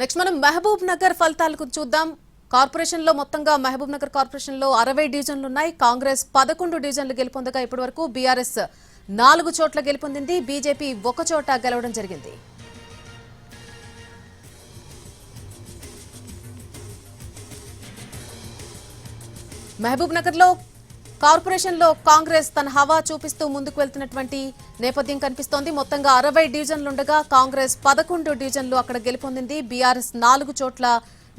Next మనం మహబూబ్ నగర్ ఫలితాలకు చూద్దాం. కార్పొరేషన్ లో మొత్తంగా మహబూబ్ నగర్ కార్పొరేషన్ లో 60 డివిజన్లు ఉన్నాయి. కాంగ్రెస్ 11 డివిజన్లు గెలుపొందగా ఇప్పటివరకు బీఆర్ఎస్ 4 చోట్ల గెలుపొందింది. బీజేపీ 1 చోట గెలవడం జరిగింది. మహబూబ్ నగర్ లో కార్పొరేషన్ లో కాంగ్రెస్ తన హవా చూపిస్తూ ముందుకు వెళ్తున్నటువంటి నేపథ్యం కనిపిస్తోంది. మొత్తంగా 60 డివిజన్లుండగా కాంగ్రెస్ 11 డివిజన్లు అక్కడ గెలుపొందింది. బీఆర్ఎస్ 4 చోట్ల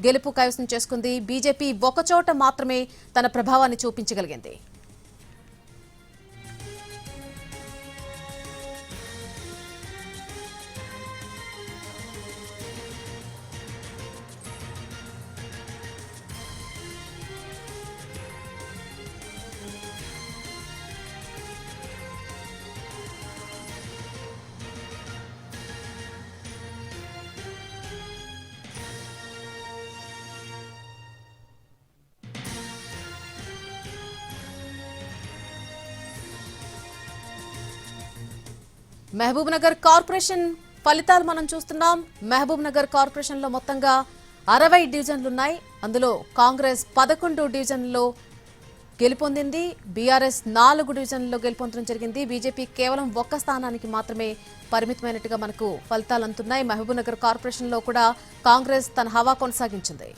గెలుపు కైవసం చేసుకుంది. బీజేపీ 1 చోట మాత్రమే తన ప్రభావాన్ని చూపించగలిగింది. మహబూబ్ నగర్ కార్పొరేషన్ ఫలితాలు మనం చూస్తున్నాం. మహబూబ్ నగర్ కార్పొరేషన్ లో మొత్తంగా 60 డివిజన్లున్నాయి. అందులో కాంగ్రెస్ 11 డివిజన్లలో గెలుపొందింది. బీఆర్ఎస్ 4 డివిజన్లలో గెలుపొందడం జరిగింది. బీజేపీ కేవలం 1 స్థానానికి మాత్రమే పరిమితమైనట్టుగా మనకు ఫలితాలు అందుతున్నాయి. మహబూబ్ నగర్ కార్పొరేషన్ లో కూడా కాంగ్రెస్ తన హవా కొనసాగించింది.